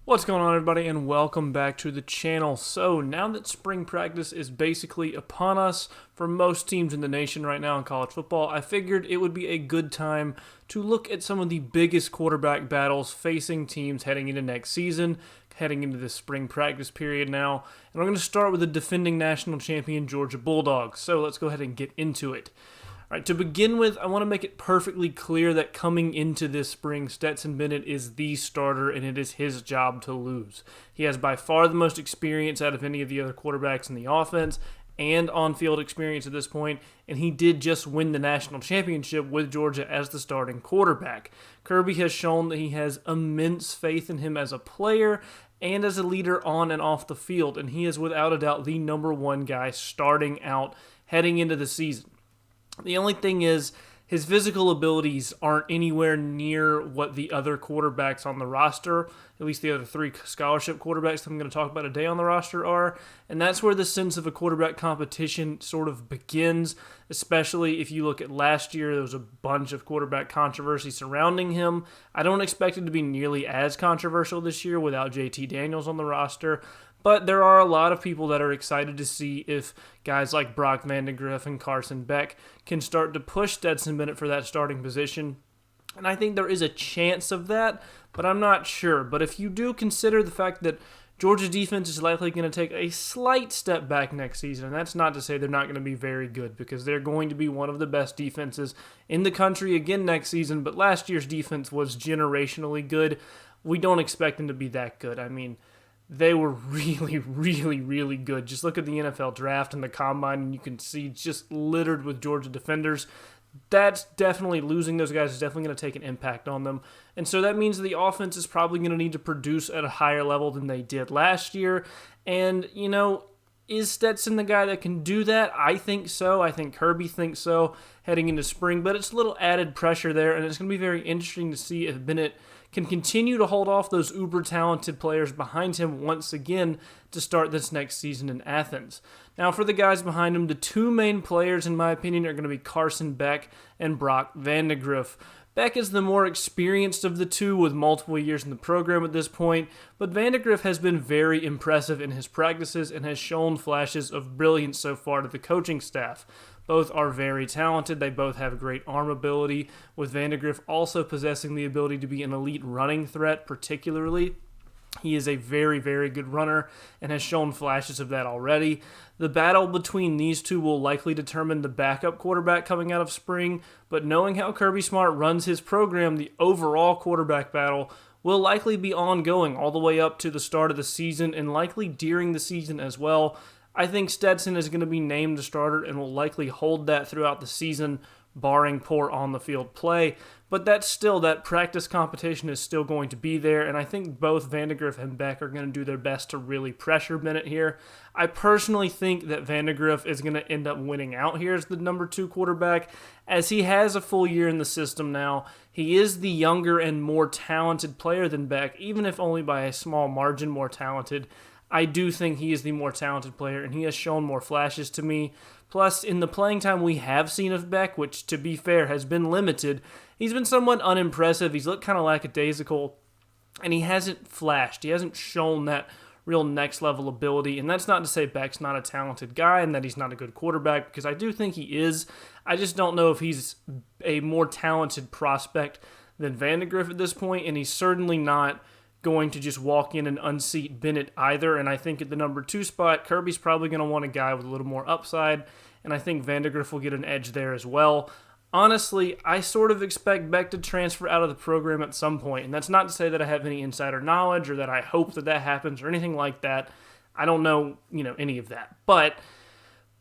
What's going on, everybody, and welcome back to the channel. So now that spring practice is basically upon us for most teams in the nation right now in college football, I figured it would be a good time to look at some of the biggest quarterback battles facing teams heading into next season, heading into the spring practice period now. And I'm going to start with the defending national champion Georgia Bulldogs. So let's go ahead and get into it. All right, to begin with, I want to make it perfectly clear that coming into this spring, Stetson Bennett is the starter, and it is his job to lose. He has by far the most experience out of any of the other quarterbacks in the offense and on-field experience at this point, and he did just win the national championship with Georgia as the starting quarterback. Kirby has shown that he has immense faith in him as a player and as a leader on and off the field, and he is without a doubt the number one guy starting out heading into the season. The only thing is, his physical abilities aren't anywhere near what the other quarterbacks on the roster, at least the other three scholarship quarterbacks that I'm going to talk about today on the roster are, and that's where the sense of a quarterback competition sort of begins, especially if you look at last year. There was a bunch of quarterback controversy surrounding him. I don't expect it to be nearly as controversial this year without JT Daniels on the roster, but there are a lot of people that are excited to see if guys like Brock Vandegrift and Carson Beck can start to push Stetson Bennett for that starting position. And I think there is a chance of that, but I'm not sure. But if you do consider the fact that Georgia's defense is likely going to take a slight step back next season, and that's not to say they're not going to be very good, because they're going to be one of the best defenses in the country again next season, but last year's defense was generationally good. We don't expect them to be that good. I mean, they were really good. Just look at the NFL draft and the combine, and you can see just littered with Georgia defenders. That's definitely, losing those guys is definitely going to take an impact on them. And so that means the offense is probably going to need to produce at a higher level than they did last year. And, is Stetson the guy that can do that? I think so. I think Kirby thinks so heading into spring. But it's a little added pressure there, and it's going to be very interesting to see if Bennett can continue to hold off those uber-talented players behind him once again to start this next season in Athens. Now, for the guys behind him, the two main players, in my opinion, are going to be Carson Beck and Brock Vandegrift. Beck is the more experienced of the two with multiple years in the program at this point, but Vandegrift has been very impressive in his practices and has shown flashes of brilliance so far to the coaching staff. Both are very talented. They both have great arm ability, with Vandegrift also possessing the ability to be an elite running threat particularly. He is a very good runner and has shown flashes of that already. The battle between these two will likely determine the backup quarterback coming out of spring, but knowing how Kirby Smart runs his program, the overall quarterback battle will likely be ongoing all the way up to the start of the season and likely during the season as well. I think Stetson is going to be named the starter and will likely hold that throughout the season, barring poor on-the-field play. But that practice competition is still going to be there, and I think both Vandegrift and Beck are going to do their best to really pressure Bennett here. I personally think that Vandegrift is going to end up winning out here as the number 2 quarterback, as he has a full year in the system now. He is the younger and more talented player than Beck, even if only by a small margin more talented. I do think he is the more talented player, and he has shown more flashes to me. Plus, in the playing time we have seen of Beck, which, to be fair, has been limited, he's been somewhat unimpressive. He's looked kind of lackadaisical, and he hasn't flashed. He hasn't shown that real next-level ability, and that's not to say Beck's not a talented guy and that he's not a good quarterback, because I do think he is. I just don't know if he's a more talented prospect than Vandegrift at this point, and he's certainly not going to just walk in and unseat Bennett either. And I think at the number 2 spot, Kirby's probably going to want a guy with a little more upside, and I think Vandegrift will get an edge there as well. Honestly, I sort of expect Beck to transfer out of the program at some point, and that's not to say that I have any insider knowledge or that I hope that happens or anything like that. I don't know, any of that. But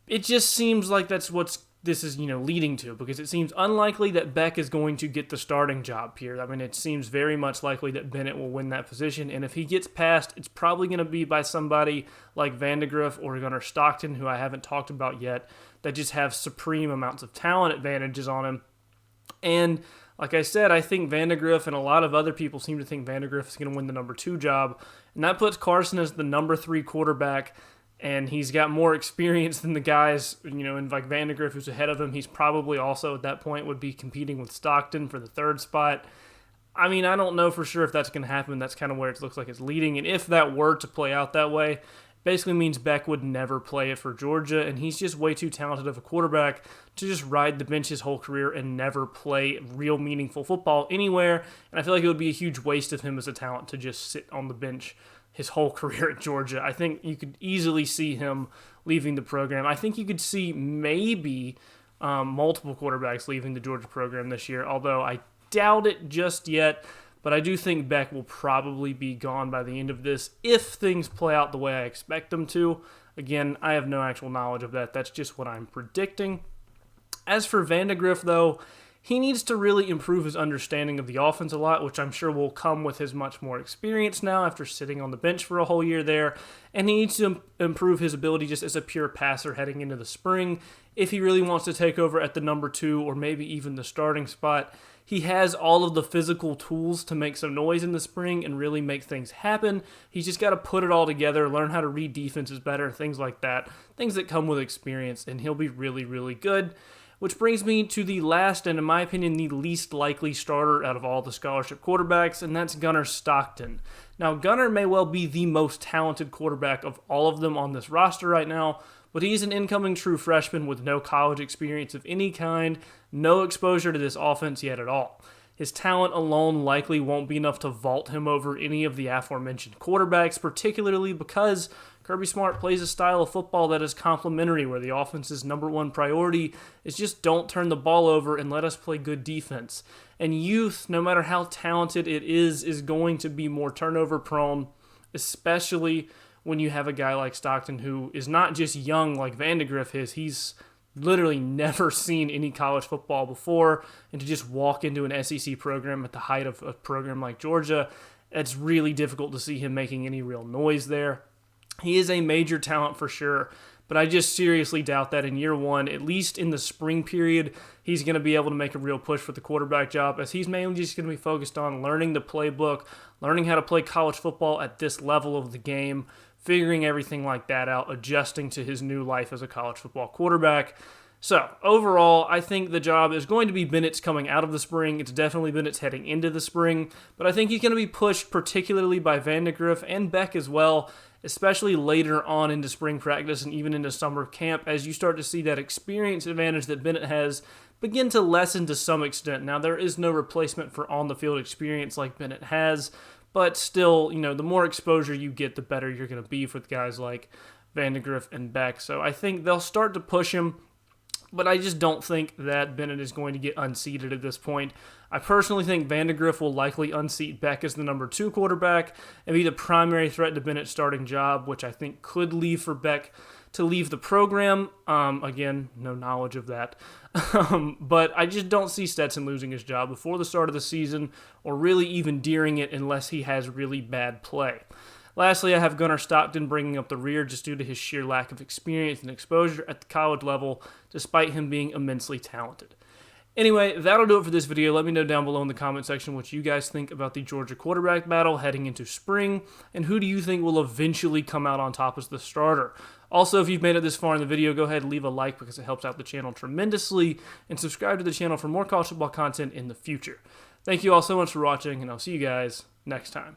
it just seems like that's what's this is, leading to, because it seems unlikely that Beck is going to get the starting job here. I mean, it seems very much likely that Bennett will win that position, and if he gets passed, it's probably going to be by somebody like Vandegrift or Gunnar Stockton, who I haven't talked about yet, that just have supreme amounts of talent advantages on him. And like I said, I think Vandegrift and a lot of other people seem to think Vandegrift is going to win the number 2 job, and that puts Carson as the number 3 quarterback. And he's got more experience than the guys, and like Vandegrift, who's ahead of him. He's probably also at that point would be competing with Stockton for the 3rd spot. I mean, I don't know for sure if that's going to happen. That's kind of where it looks like it's leading. And if that were to play out that way, basically means Beck would never play it for Georgia, and he's just way too talented of a quarterback to just ride the bench his whole career and never play real meaningful football anywhere. And I feel like it would be a huge waste of him as a talent to just sit on the bench his whole career at Georgia. I think you could easily see him leaving the program. I think you could see maybe multiple quarterbacks leaving the Georgia program this year, although I doubt it just yet. But I do think Beck will probably be gone by the end of this if things play out the way I expect them to. Again, I have no actual knowledge of that. That's just what I'm predicting. As for Griff, though, he needs to really improve his understanding of the offense a lot, which I'm sure will come with his much more experience now after sitting on the bench for a whole year there. And he needs to improve his ability just as a pure passer heading into the spring if he really wants to take over at the number 2 or maybe even the starting spot. He has all of the physical tools to make some noise in the spring and really make things happen. He's just got to put it all together, learn how to read defenses better, things like that, things that come with experience, and he'll be really, really good. Which brings me to the last and, in my opinion, the least likely starter out of all the scholarship quarterbacks, and that's Gunnar Stockton. Now, Gunnar may well be the most talented quarterback of all of them on this roster right now, but he's an incoming true freshman with no college experience of any kind, no exposure to this offense yet at all. His talent alone likely won't be enough to vault him over any of the aforementioned quarterbacks, particularly because Kirby Smart plays a style of football that is complementary, where the offense's number one priority is just don't turn the ball over and let us play good defense. And youth, no matter how talented it is going to be more turnover prone, especially when you have a guy like Stockton who is not just young like Griff is, he's literally never seen any college football before, and to just walk into an SEC program at the height of a program like Georgia, it's really difficult to see him making any real noise there. He is a major talent for sure, but I just seriously doubt that in year one, at least in the spring period, he's going to be able to make a real push for the quarterback job, as he's mainly just going to be focused on learning the playbook, learning how to play college football at this level of the game, figuring everything like that out, adjusting to his new life as a college football quarterback. So, overall, I think the job is going to be Bennett's coming out of the spring. It's definitely Bennett's heading into the spring, but I think he's going to be pushed particularly by Griff and Beck as well, especially later on into spring practice and even into summer camp, as you start to see that experience advantage that Bennett has begin to lessen to some extent. Now, there is no replacement for on-the-field experience like Bennett has, but still, the more exposure you get, the better you're going to be for guys like Griff and Beck. So I think they'll start to push him, but I just don't think that Bennett is going to get unseated at this point. I personally think Griff will likely unseat Beck as the number 2 quarterback and be the primary threat to Bennett's starting job, which I think could leave for Beck to leave the program. Again, no knowledge of that. But I just don't see Stetson losing his job before the start of the season, or really even during it, unless he has really bad play. Lastly, I have Gunnar Stockton bringing up the rear just due to his sheer lack of experience and exposure at the college level, despite him being immensely talented. Anyway, that'll do it for this video. Let me know down below in the comment section what you guys think about the Georgia quarterback battle heading into spring, and who do you think will eventually come out on top as the starter. Also, if you've made it this far in the video, go ahead and leave a like because it helps out the channel tremendously, and subscribe to the channel for more college football content in the future. Thank you all so much for watching, and I'll see you guys next time.